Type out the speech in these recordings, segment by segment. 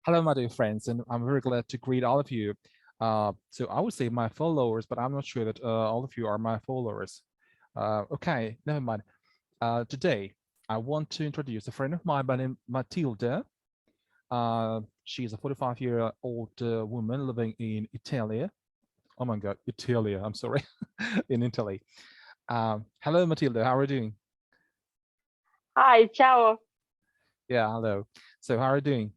Hello, my dear friends, and I'm very glad to greet all of you. So I would say my followers, but I'm not sure that all of you are my followers. Okay, never mind. Today, I want to introduce a friend of mine by name Matilda. She is a 45-year-old woman living in Italy. Oh my God, Italy, I'm sorry, in Italy. Hello, Matilda, how are you doing? Hi, ciao. Yeah, hello. So how are you doing?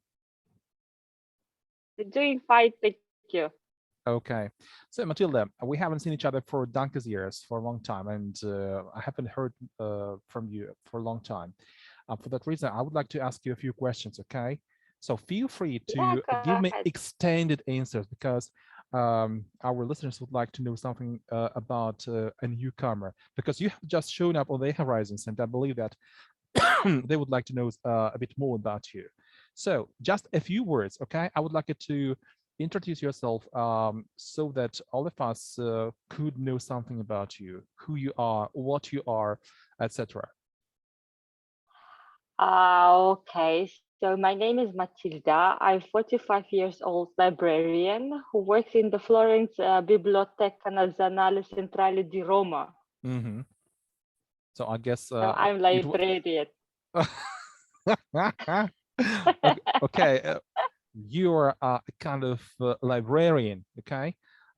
Doing fine, thank you. Okay, so Matilda, we haven't seen each other for donkey's years for a long time, and I haven't heard from you for a long time. For that reason, I would like to ask you a few questions, okay? So feel free Yeah, to go give me ahead. extended answers because our listeners would like to know something about a newcomer because you have just shown up on their horizons, and I believe that they would like to know a bit more about you. So just a few words, okay? I would like you to introduce yourself so that all of us could know something about you, who you are, what you are, etc. Okay, so my name is Matilda. I'm 45 years old librarian who works in the Florence Biblioteca Nazionale Centrale di Roma. Mm-hmm. So I guess So I'm it was librarian. okay. You're a kind of librarian, okay?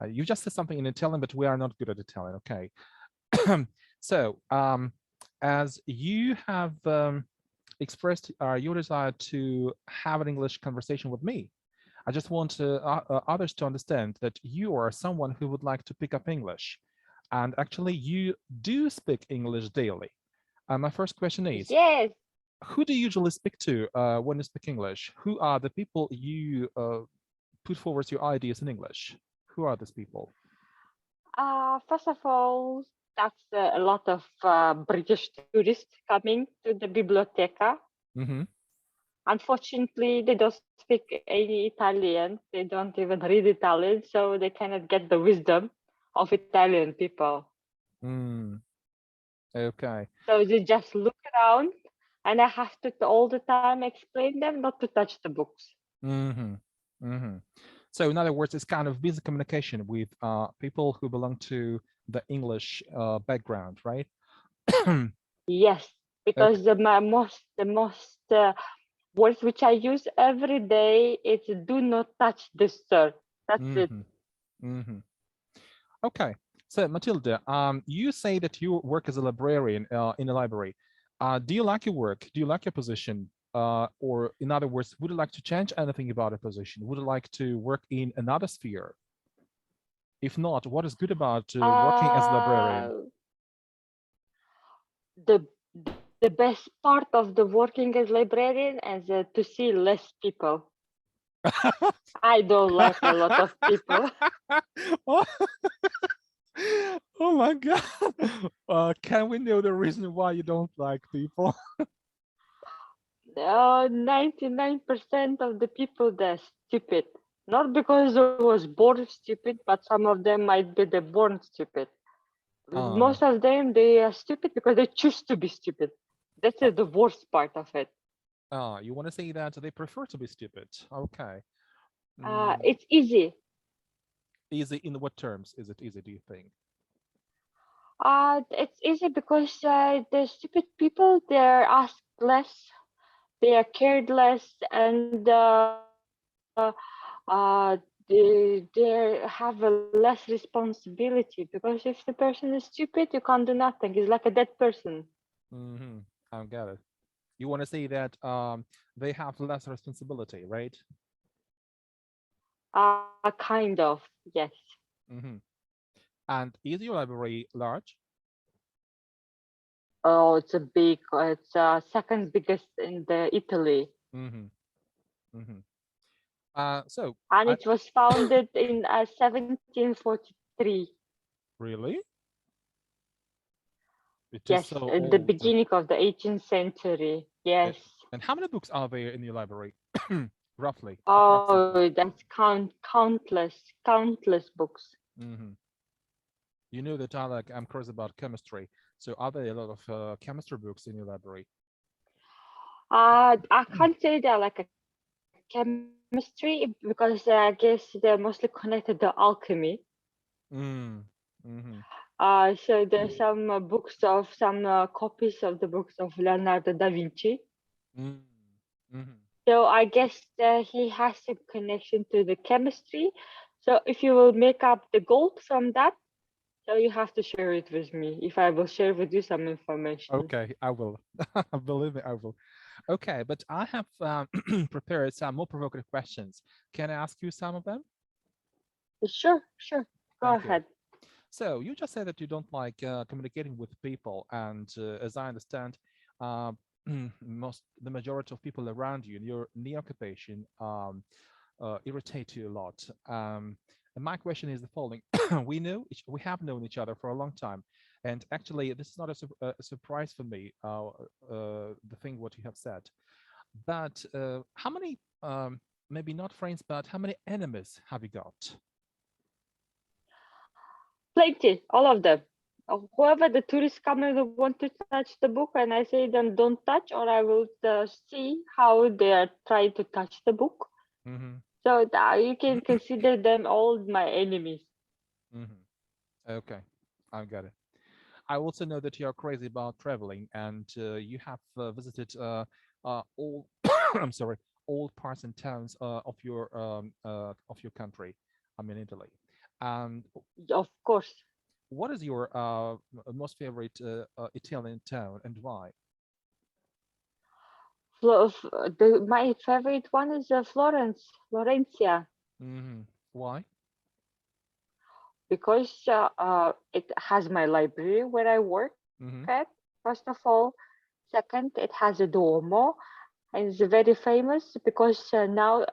You just said something in Italian, but we are not good at Italian, okay? So, as you have expressed your desire to have an English conversation with me, I just want others to understand that you are someone who would like to pick up English. And actually, you do speak English daily. My first question is, Yes. who do you usually speak to when you speak English? Who are the people you put forward your ideas in English? Who are these people? First of all, that's a lot of British tourists coming to the biblioteca. Mm-hmm. Unfortunately, they don't speak any Italian. They don't even read Italian, so they cannot get the wisdom of Italian people. Mm, okay. So they just look around, and I have to all the time explain them not to touch the books. Mm-hmm. Mm-hmm. So in other words, it's kind of busy communication with people who belong to the English background, right? Yes, Okay. because the most words which I use every day is "do not touch this, sir." That's it. Mm-hmm. Mm-hmm. Okay. So Matilda, you say that you work as a librarian in a library. Do you like your work? Do you like your position? Or in other words, would you like to change anything about a position? Would you like to work in another sphere? If not, what is good about working as a librarian? Uh, the the best part of the working as librarian is to see less people. I don't like a lot of people. oh, oh my God. Can we know the reason why you don't like people? 99% of the people they're stupid. Not because they was born stupid, but some of them might be the born stupid. Uh, Most of them they are stupid because they choose to be stupid. That's uh, the worst part of it. you want to say that they prefer to be stupid. Okay. Mm, It's easy. easy in what terms is it easy, do you think? It's easy because the stupid people they're asked less, they are cared less, and they have a less responsibility. Because if the person is stupid, you can't do nothing. It's like a dead person. Mm-hmm. I got it. You want to say that they have less responsibility, right? Kind of, yes. Mm-hmm. And is your library large? Oh, it's a big. It's second biggest in the Italy, Mm-hmm. Mm-hmm. So and I it was founded in 1743. really, it is Yes, so at the old. beginning of the 18th century. Eh, Yes. and how many books are there in your library, roughly, Oh, approximately? that's countless books. Mm-hmm. You know that I'm curious about chemistry. So are there a lot of chemistry books in your library? I can't say they're like a chemistry because I guess they're mostly connected to alchemy. Mm. Hmm. So there's some books of some copies of the books of Leonardo da Vinci. Mm. Hmm. So I guess he has some connection to the chemistry. So if you will make up the gold from that, so you have to share it with me. If I will share with you some information. Okay, I will. Believe me, I will. Okay, but I have prepared some more provocative questions. Can I ask you some of them? Sure, sure. Go Thank you. ahead. So you just said that you don't like communicating with people, and as I understand, uh, the majority of people around you in your new occupation irritate you a lot. And my question is the following: we have known each other for a long time, and actually, this is not a surprise for me. The thing what you have said, but how many, maybe not friends, but how many enemies have you got? Plenty, all of them. Whoever the tourists come and want to touch the book, and I say them don't touch, or I will see how they are trying to touch the book. Hmm. So that you can consider them all my enemies. Hmm. Okay, I got it. I also know that you're crazy about traveling, and you have visited all I'm sorry, all parts and towns of your country. I mean Italy. And Of course. what is your most favorite Italian town and why? My favorite one is Florencia, Hmm. Why? because it has my library where I work Hmm. at, first of all. Second, it has a Duomo, and it's very famous because now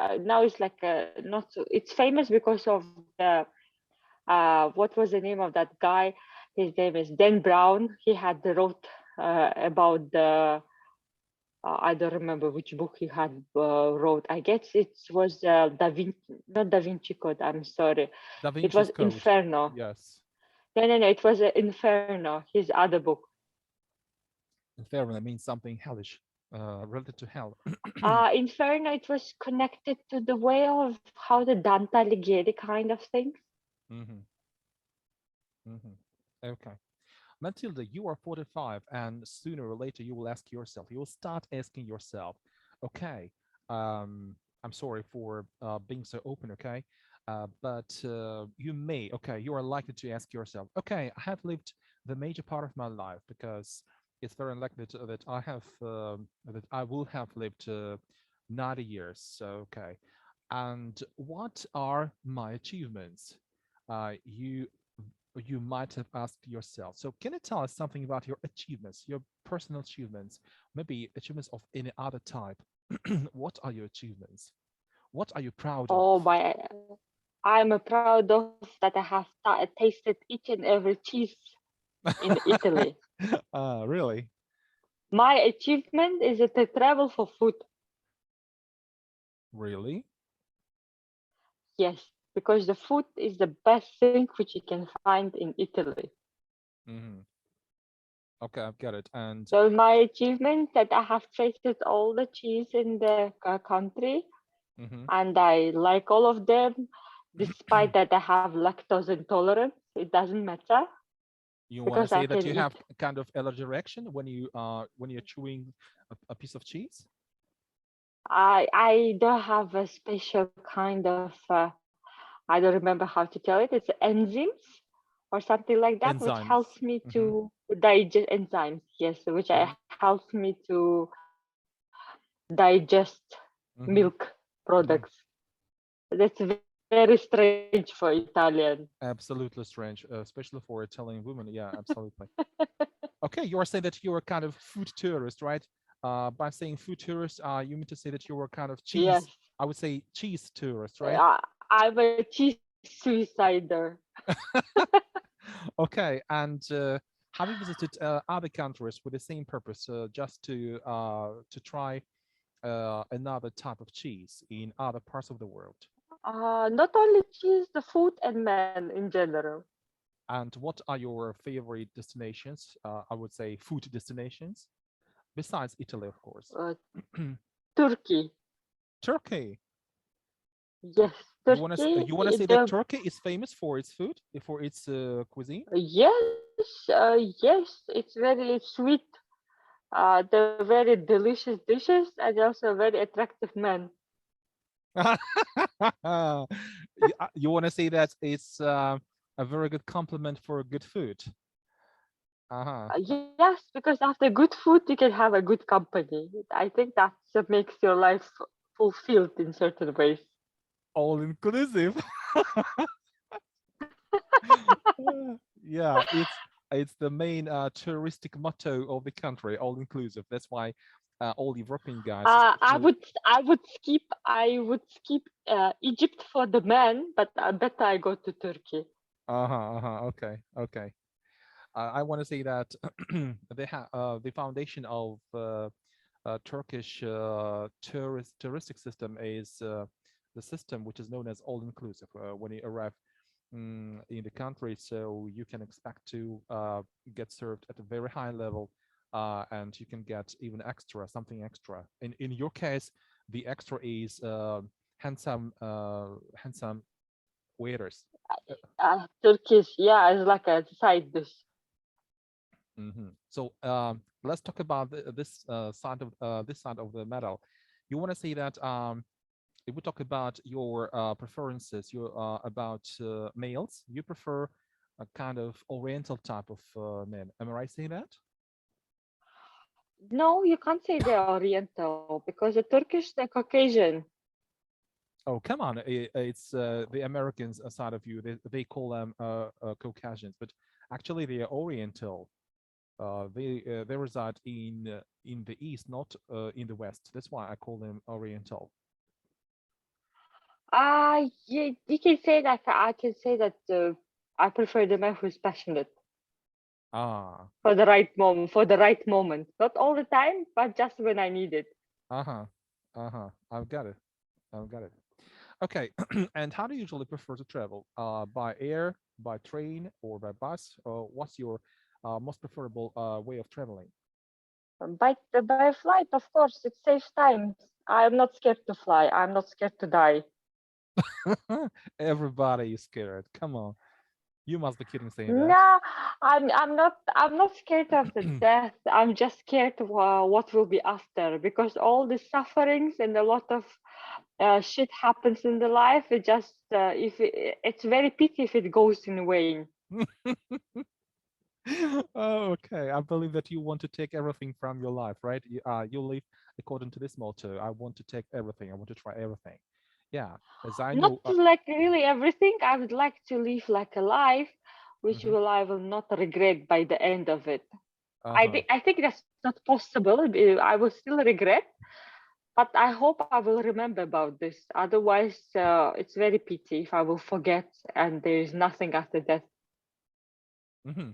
it's like not so, it's famous because of the what was the name of that guy? His name is Dan Brown. He had wrote about the I don't remember which book he had wrote. I guess it was Da Vinci, not Da Vinci Code. I'm sorry, Da it was Vinci's Code. Inferno. Yes. No, no, no. It was Inferno. His other book. Inferno means something hellish, related to hell. Inferno. It was connected to the way of how the Dante Alighieri kind of thing. Hmm. Hmm. Okay. Matilda, you are 45, and sooner or later you will ask yourself, you will start asking yourself, okay, I'm sorry for being so open, okay? But you may, okay, you are likely to ask yourself, okay, I have lived the major part of my life because it's very unlikely that that I will have lived 90 years. So, okay. And what are my achievements? You might have asked yourself. So, can you tell us something about your achievements, your personal achievements, maybe achievements of any other type? What are your achievements? What are you proud of? Oh my! I'm proud of that. I have tasted each and every cheese in Italy. Really? My achievement is that I travel for food. Really? Yes, because the food is the best thing which you can find in Italy. Hmm. Okay, I've got it. And So my achievement that I have tasted all the cheese in the country, mhm. and I like all of them, despite that I have lactose intolerance. It doesn't matter You want to because I say that can you eat. have kind of allergy reaction when you're chewing a piece of cheese? I don't have a special kind of I don't remember how to tell it. It's enzymes or something like that, which helps Enzymes. me Hmm. to digest enzymes. Yes, which Hmm. helps me to digest milk Hmm. products. Hmm. That's very strange for Italian. Absolutely strange, especially for Italian women. Yeah, absolutely. Okay, you are saying that you're a kind of food tourist, right? By saying food tourist, you mean to say that you're a kind of Yes, cheese, I would say cheese tourist, right? I'm a cheese suicider. Okay, and have you visited other countries with the same purpose, just to try another type of cheese in other parts of the world? Not only cheese, the food and men in general. And what are your favorite destinations? I would say food destinations, besides Italy, of course. Turkey. Turkey. Yes, Turkey. You wanna say that Turkey is famous for its food, for its cuisine? Yes, it's very sweet. They're very delicious dishes and also very attractive men. You want to say that it's a very good compliment for good food. Uh-huh. Yes, because after good food, you can have a good company. I think that makes your life fulfilled in certain ways. All inclusive. Yeah, it's the main touristic motto of the country, all inclusive. That's why all European guys, I especially. would skip Egypt for the men, but I bet I go to Turkey. Uh-huh, uh-huh. Okay, okay. I want to say that they have the foundation of Turkish touristic system is the system which is known as all inclusive. When you arrive in the country, so you can expect to get served at a very high level, and you can get even extra, something extra. In your case, the extra is handsome waiters. Turkish, yeah, it's like a side dish. So let's talk about this side of the medal. You want to say that if we talk about your preferences, your about males, you prefer a kind of Oriental type of men. Am I right saying that? No, you can't say they're Oriental because the Turkish, they're Caucasian. Oh, come on! It's the Americans side of you. They call them Caucasians, but actually they are Oriental. They reside in the east, not in the west. That's why I call them Oriental. Yeah, you can say that. I can say that I prefer the man who's passionate Ah, for the right moment. Not all the time, but just when I need it. uh-huh, uh-huh. I've got it. I've got it. Okay. And how do you usually prefer to travel? By air, by train, or by bus? Or what's your most preferable way of traveling? By flight, of course, it saves time. I'm not scared to fly. I'm not scared to die. Everybody is scared. Come on. You must be kidding saying that. No, I'm not scared of the death. I'm just scared of what will be after because all the sufferings and a lot of shit happens in the life. It just if it's very pity if it goes in vain. Oh, okay. I believe that you want to take everything from your life, right? You live according to this motto. I want to take everything. I want to try everything. Yeah, as I Not know. like really everything. I would like to live like a life which Mhm. will I will not regret by the end of it. Uh-huh. I think that's not possible. I will still regret, but I hope I will remember about this. Otherwise, it's very pity if I will forget and there is nothing after that. Hmm.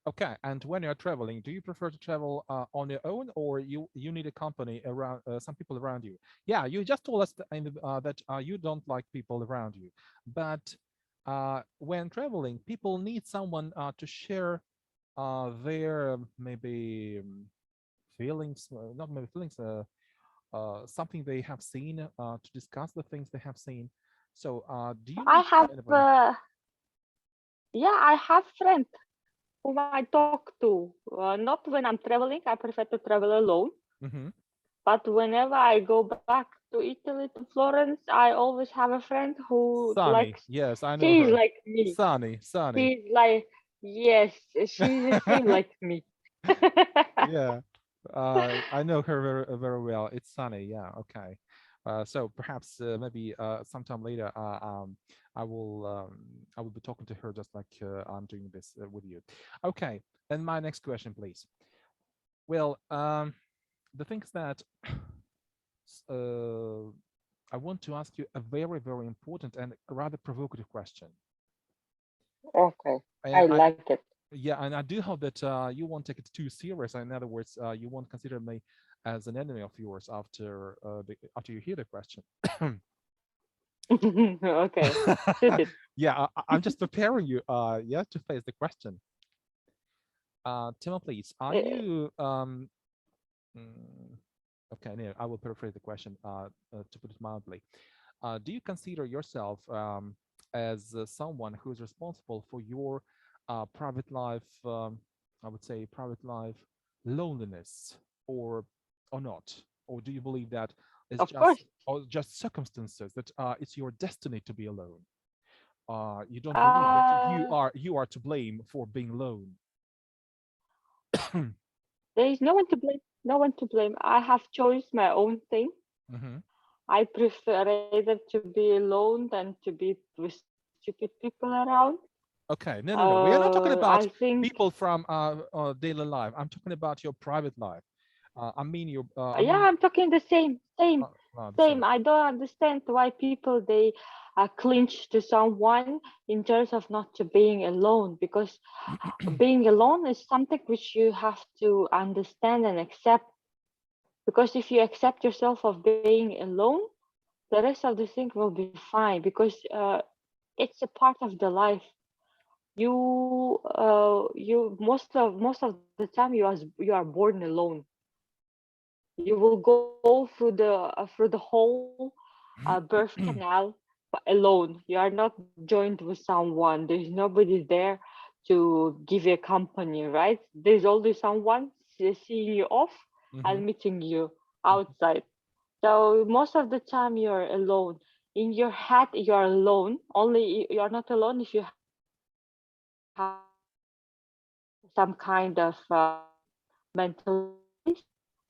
Okay, and when you're traveling, do you prefer to travel on your own, or you need a company around, some people around you? Yeah, you just told us that you don't like people around you, but when traveling, people need someone to share their maybe feelings, not maybe feelings, something they have seen, to discuss the things they have seen. So, do you I need have, anybody? yeah, I have friends whom I talk to. Not when I'm traveling. I prefer to travel alone. Hmm. But whenever I go back to Italy, to Florence, I always have a friend who Sunny, likes, yes, I know she's her. like me. Sunny, Sunny. She's like, yes, she's the same like me. Yeah, I know her very well. It's Sunny. Yeah, okay. So perhaps maybe sometime later, I will be talking to her just like I'm doing this with you. Okay, and my next question, please. Well, the thing is that uh, I want to ask you a very important and rather provocative question. Okay, I And like it. yeah, and I do hope that you won't take it too serious. In other words, you won't consider me as an enemy of yours after you hear the question. Okay, shoot it. Yeah, I'm just preparing you. Yeah, to face the question. Timo, please, are Uh, you mm, okay? No, I will paraphrase the question to put it mildly. do you consider yourself as someone who is responsible for your private life, I would say private life loneliness, or not? Or do you believe that it's Of course. just circumstances that it's your destiny to be alone? You don't believe that Uh, you are to blame for being alone. there is no one to blame. No one to blame. I have chose my own thing. Hmm. I prefer either to be alone than to be with stupid people around. Okay, no, no, no. We are not talking I about think, people from daily life. I'm talking about your private life. I yeah, mean, I'm talking the same, same, the same. same. I don't understand why people they clinch to someone in terms of not to being alone, because being alone is something which you have to understand and accept. Because if you accept yourself of being alone, the rest of the thing will be fine, because it's a part of the life. You most of the time you are born alone. You will go through the whole birth canal alone. You are not joined with someone. There's nobody there to give you company, right? There's always someone seeing you off Hmm. and meeting you outside. So most of the time you're alone. In your head, you're alone. Only you're not alone if you have some kind of mental illness.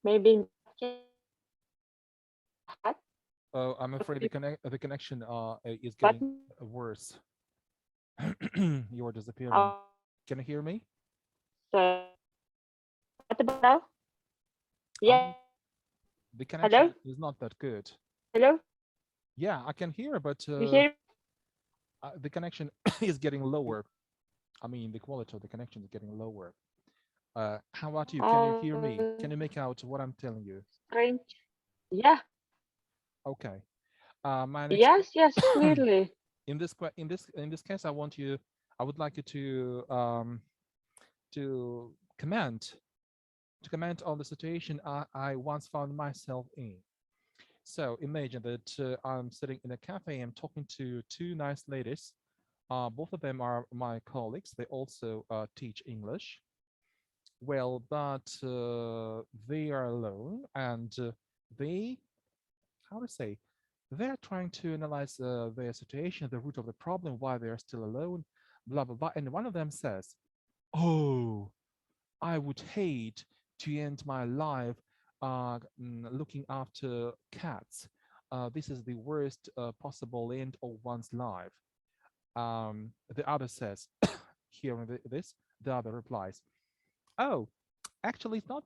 Maybe in that case, in your head, Oh, I'm a lot of afraid people. the connection is But getting worse. You're disappearing. Can you hear me? so, what about now? Yeah. Um, the Hello. connection is not that good. Hello. Yeah, I can hear, but You hear? the connection is getting lower. I mean, the quality of the connection is getting lower. How about you? Can you hear me? Can you make out what I'm telling you? Strange. Yeah. Okay. My next Yes. Yes. Clearly. in this case, I would like you to comment on the situation I once found myself in. So imagine that I'm sitting in a cafe and talking to two nice ladies. Both of them are my colleagues. They also teach English. Well, but they are alone, and they, how to say, they're trying to analyze their situation, the root of the problem, why they're still alone, blah blah blah. And one of them says, "Oh, I would hate to end my life looking after cats. This is the worst possible end of one's life." The other says, hearing this, the other replies, "Oh, actually, it's not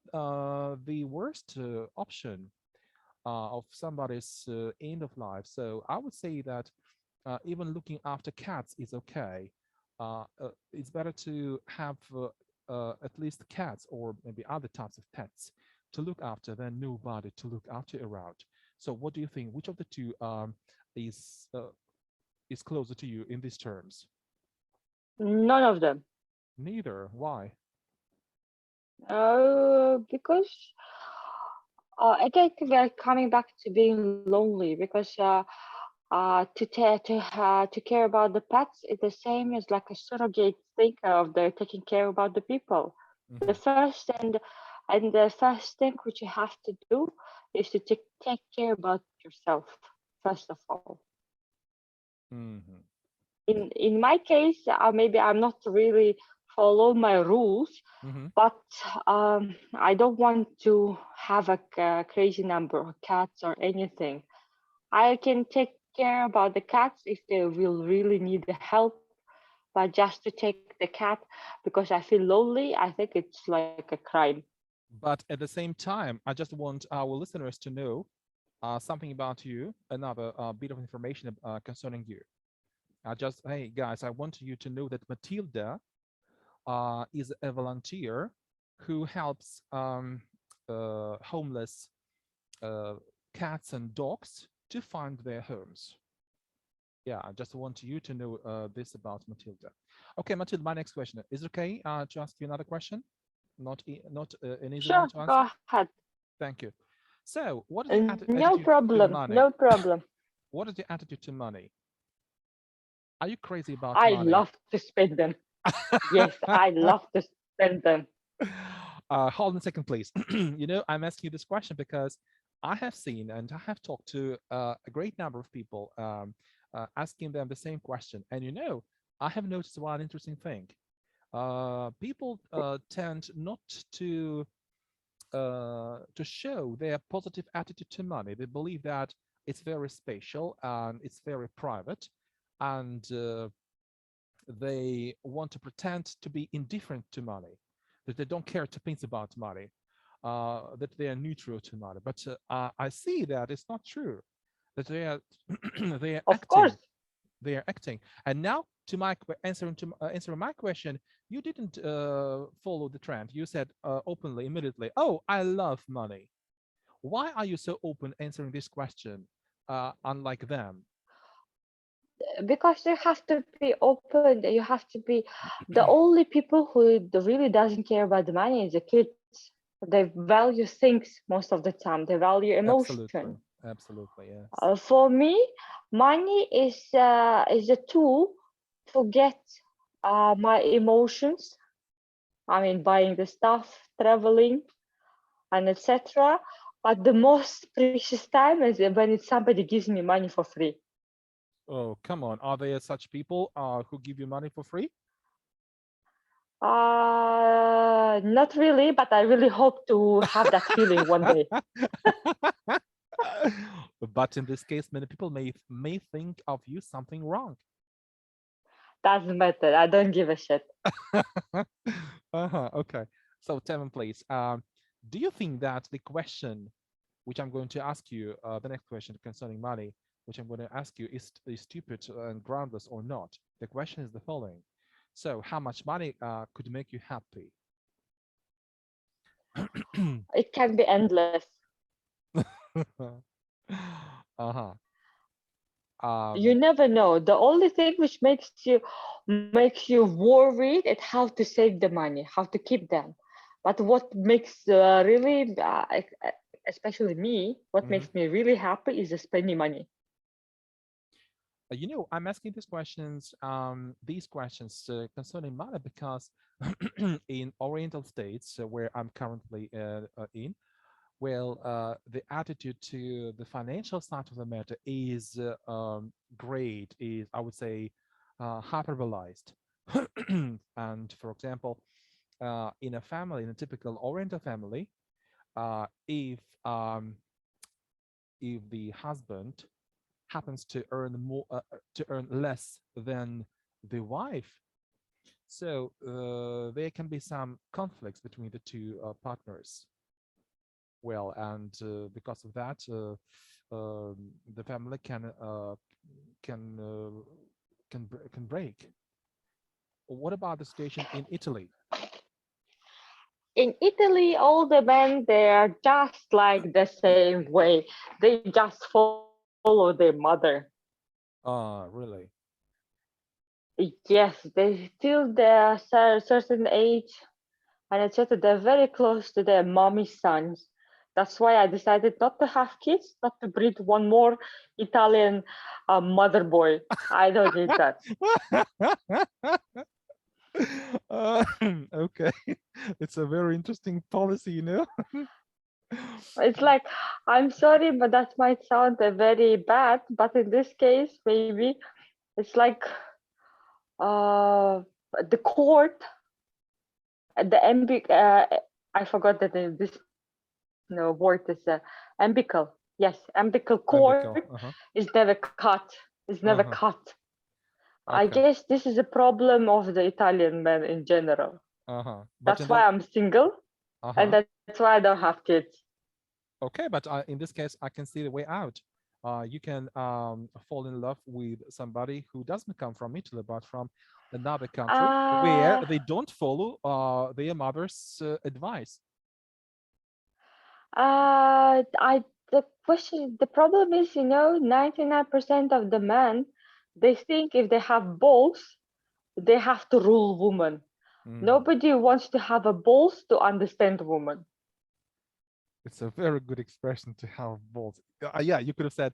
the worst option of somebody's end of life. So I would say that even looking after cats is okay. It's better to have at least cats or maybe other types of pets to look after than nobody to look after around." So what do you think? Which of the two is uh, is closer to you in these terms? None of them. Neither. Why? Because again, we're coming back to being lonely, because to care about the pets is the same as like a surrogate thing of they're taking care about the people. The Hmm. first and the first thing which you have to do is to take care about yourself first of all. Hmm. In my case, maybe I'm not really follow my rules, Hmm. but I don't want to have a crazy number of cats or anything. I can take care about the cats if they will really need the help, but just to take the cat because I feel lonely, I think it's like a crime. But at the same time, I just want our listeners to know something about you, another bit of information concerning you. Hey guys, I want you to know that Matilda is a volunteer who helps homeless uh, cats and dogs to find their homes. Yeah, I just want you to know this about Matilda. Okay, Matilda, my next question is it okay to ask you another question? Not an easy one Sure, to go answer. ahead. Thank you. So, what is your No attitude to problem, money? no problem. What is your attitude to money? Are you crazy about I money? love to spend them. Yes, I love to spend them. Hold on a second, please. I'm asking you this question because I have seen and I have talked to a great number of people asking them the same question. And I have noticed one interesting thing. People tend not to show their positive attitude to money. They believe that it's very special and it's very private, and they want to pretend to be indifferent to money, that they don't care two things about money, that they are neutral to money. But I see that it's not true. That they are they are Of acting, course, they are acting. And now, to my answering my question, you didn't follow the trend. You said openly, immediately, "Oh, I love money." Why are you so open answering this question, unlike them? because you have to be open. You have to be the only people who really doesn't care about the money is the kids. They value things most of the time. They value emotion. Absolutely, absolutely, yes. For me, money is a tool to get my emotions. I mean, buying the stuff, traveling, and etc. But the most precious time is when somebody gives me money for free. Oh, come on. Are there such people who give you money for free? Not really, but I really hope to have that feeling one day. But in this case, many people may think of you something wrong. Doesn't matter. I don't give a shit. Okay. So, Tevin, please, do you think that the question which I'm going to ask you, the next question concerning money, which I'm going to ask you, is stupid and groundless or not? The question is the following. So, how much money could make you happy? It can be endless. Uh-huh. You Um, never know. The only thing which makes you worried is how to save the money, how to keep them. But what makes really, especially me, what mhm. makes me really happy is spending money. I'm asking these questions concerning money because in Oriental states, where I'm currently in, well, the attitude to the financial side of the matter is great, is, I would say, hyperbolized. And for example, in a family, in a typical Oriental family, uh, if um, if the husband happens to earn less than the wife, so there can be some conflicts between the two partners. Well, and because of that, the family can can break. What about the situation in Italy? In Italy, all the men they are just like the same way. They just follow their mother. Really? Yes, they till their certain age and etc. They're very close to their mommy's sons. That's why I decided not to have kids, not to breed one more Italian mother boy. I don't need that. Okay, it's a very interesting policy. It's like, I'm sorry, but that might sound very bad, but in this case, maybe it's like uh, the court, the I forgot that this no word is umbilical. Yes, umbilical cord Umbilical. Uh-huh. is never cut. Is never Uh-huh. cut. I Okay. guess this is a problem of the Italian men in general. Uh-huh. But in That's that, why I'm single, and uh-huh. that's why I don't have kids. Okay, but in this case, I can see the way out. You can fall in love with somebody who doesn't come from Italy, but from another country where Uh, they don't follow their mother's advice. the question, the problem is, 99% of the men, they think if they have balls, they have to rule women. Mhm. Nobody wants to have a balls to understand women. It's a very good expression to have balls. Yeah, you could have said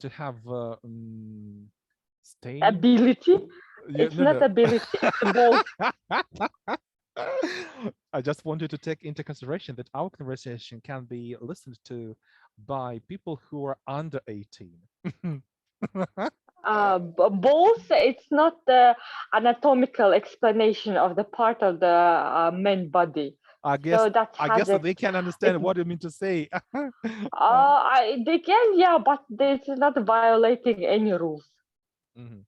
to have staying. Ability. Yeah, It's no, not no. ability, it's both. I just wanted to take into consideration that our conversation can be listened to by people who are under 18. Both, it's not the anatomical explanation of the part of the main body. I guess So that I has guess that a, they can it, understand what you mean to say. they can, yeah, but it's not violating any rules. Mhm.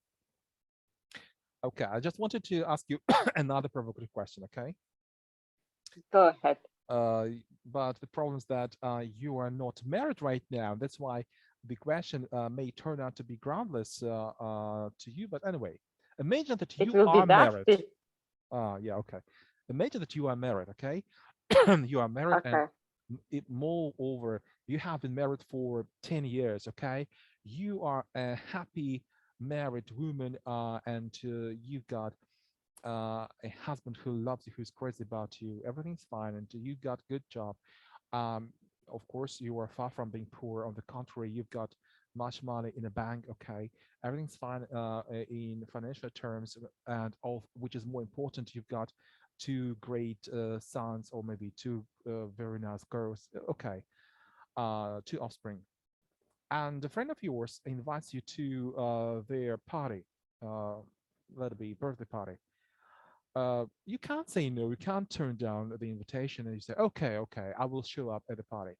Okay, I just wanted to ask you another provocative question, okay? Go ahead. Uh, but the problem is that you are not married right now. That's why the question may turn out to be groundless to you. But anyway, imagine that It you will be are married. nasty. Yeah, okay. Imagine that you are married, okay? You are married, and Okay. moreover, you have been married for 10 years, okay? You are a happy married woman, and you've got a husband who loves you, who's crazy about you. Everything's fine, and you got good job. Um, of course, you are far from being poor. On the contrary, you've got much money in the bank. Okay, everything's fine in financial terms, and all, which is more important, you've got two great sons, or maybe two very nice girls. Okay, two offspring, and a friend of yours invites you to their party. Uh, Let it be birthday party. You can't say no. You can't turn down the invitation, and you say, "Okay, okay, I will show up at the party."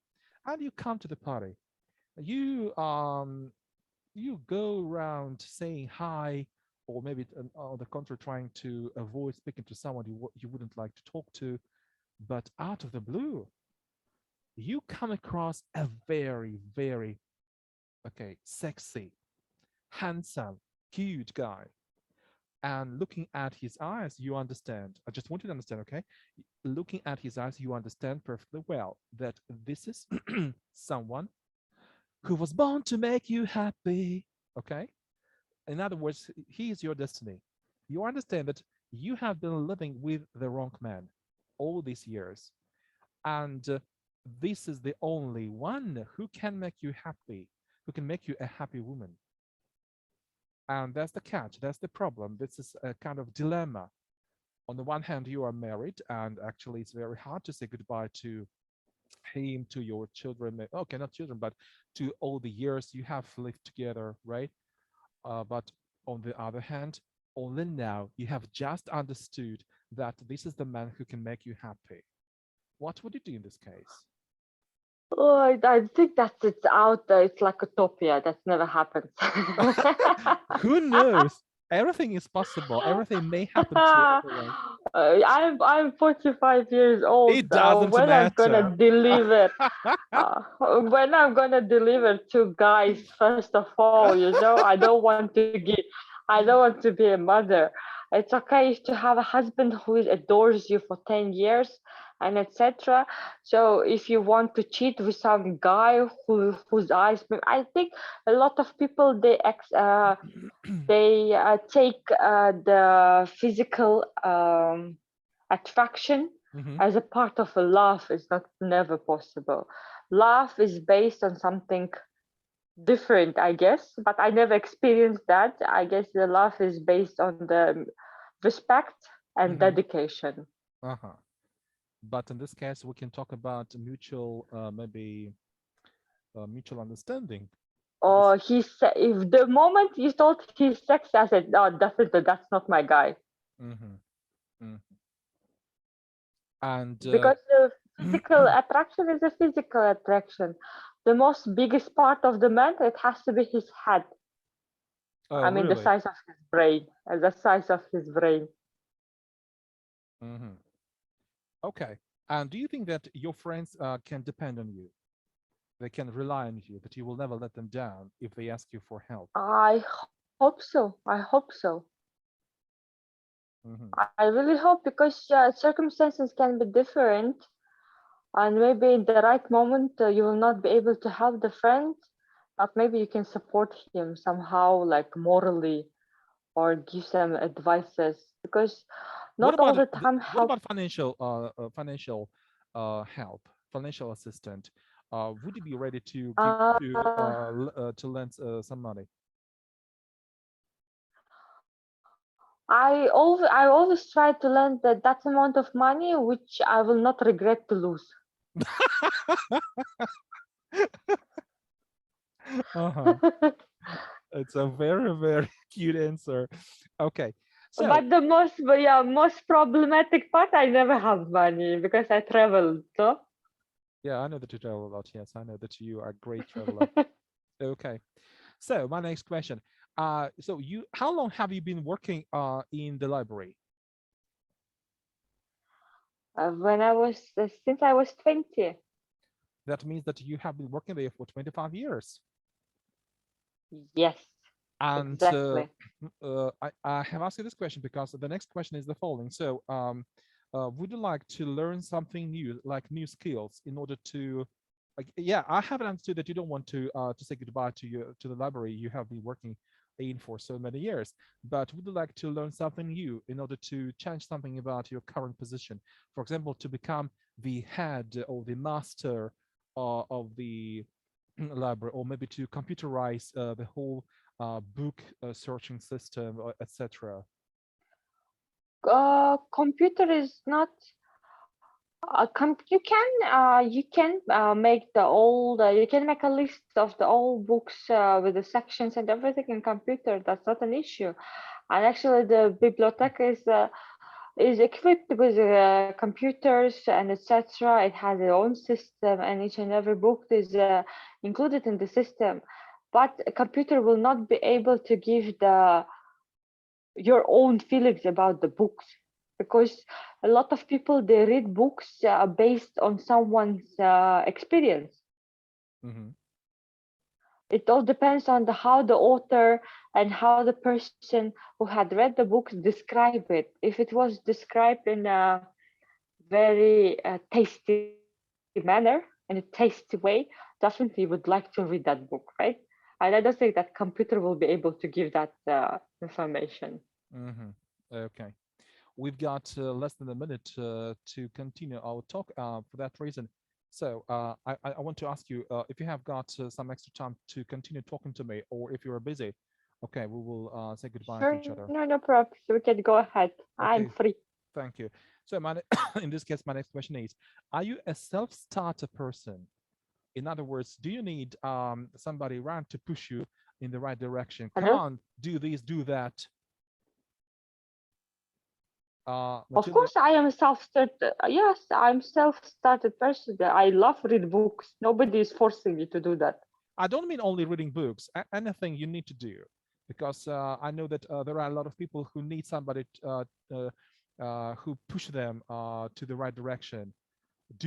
And you come to the party. You you go around saying hi, or maybe on the contrary, trying to avoid speaking to someone you wouldn't like to talk to. But out of the blue, you come across a very, very okay, sexy, handsome, cute guy. And looking at his eyes, you understand. I just want you to understand, okay? Looking at his eyes, you understand perfectly well that this is someone who was born to make you happy. Okay? In other words, he is your destiny. You understand that you have been living with the wrong man all these years. And this is the only one who can make you happy, who can make you a happy woman. And that's the catch, that's the problem. This is a kind of dilemma. On the one hand, you are married, and actually, it's very hard to say goodbye to him, to your children. Okay, not children, but to all the years you have lived together, right? But on the other hand, only now you have just understood that this is the man who can make you happy. What would you do in this case? Oh, I think that it's out there. It's like utopia. That never happens. Who knows? Everything is possible. Everything may happen to everyone. I'm 45 years old. It doesn't When I'm gonna matter. deliver, uh, when I'm gonna deliver two guys, first of all, I don't want to give, I don't want to be a mother. It's okay to have a husband who adores you for 10 years and etc. So if you want to cheat with some guy whose eyes, I think a lot of people they take the physical attraction Mhm. as a part of a love is not never possible. Love is based on something different, I guess, but I never experienced that. I guess the love is based on the respect and Mhm. dedication. Uh-huh. But in this case, we can talk about mutual, maybe mutual understanding. This. Or if the moment you told he's sexy, I said, no, definitely that's not my guy. Mhm. Mm. And Because the physical attraction is a physical attraction. The most biggest part of the man, it has to be his head. oh, I mean, the really? size of his brain, the size of his brain. Mhm. Okay. And do you think that your friends can depend on you? They can rely on you, that you will never let them down if they ask you for help? I hope so. I hope so. Mhm. I really hope because circumstances can be different, and maybe in the right moment you will not be able to help the friend, but maybe you can support him somehow, like morally, or give some advices because What not all about the time what help. about financial help? financial assistant, would you be ready to give Uh, to lend some money? I always try to lend that amount of money which I will not regret to lose. Uh-huh. It's a very, very cute answer. Okay. So But the most problematic part, I never have money because I travel. So yeah, I know that you travel a lot. Yes, I know that you are a great traveler. Okay. So my next question. So you, how long have you been working in the library? since I was 20. That means that you have been working there for 25 years. Yes, And exactly. I have asked you this question because the next question is the following. So, would you like to learn something new, like new skills, in order to, like, yeah, I have understood that you don't want to say goodbye to your to the library you have been working in for so many years, but would you like to learn something new in order to change something about your current position? For example, to become the head or the master of the library, or maybe to computerize the whole book searching system, etc. Computer is not. You can make the old. You can make a list of the old books with the sections and everything in computer. That's not an issue. And actually, the bibliothèque is equipped with computers and etc. It has its own system, and each and every book is included in the system. But a computer will not be able to give the your own feelings about the books, because a lot of people they read books based on someone's experience. Hmm. It all depends on how the author and how the person who had read the books describe it. If it was described in a very tasty manner, in a tasty way, definitely would like to read that book, right? And I don't think that computer will be able to give that information. Hmm. Okay, we've got less than a minute to continue our talk. For that reason, so I want to ask you if you have got some extra time to continue talking to me, or if you're busy. Okay, we will say goodbye to Sure, each other. no problem. We can go ahead. I'm Okay, free. thank you. So in this case, my next question is: are you a self-starter person? In other words, do you need somebody around to push you in the right direction? Come Hello? on, do this, do that. Of Matilda, course, I am self-started. Yes, I'm self-started person. I love read books. Nobody is forcing me to do that. I don't mean only reading books, anything you need to do, because I know that there are a lot of people who need somebody who push them to the right direction.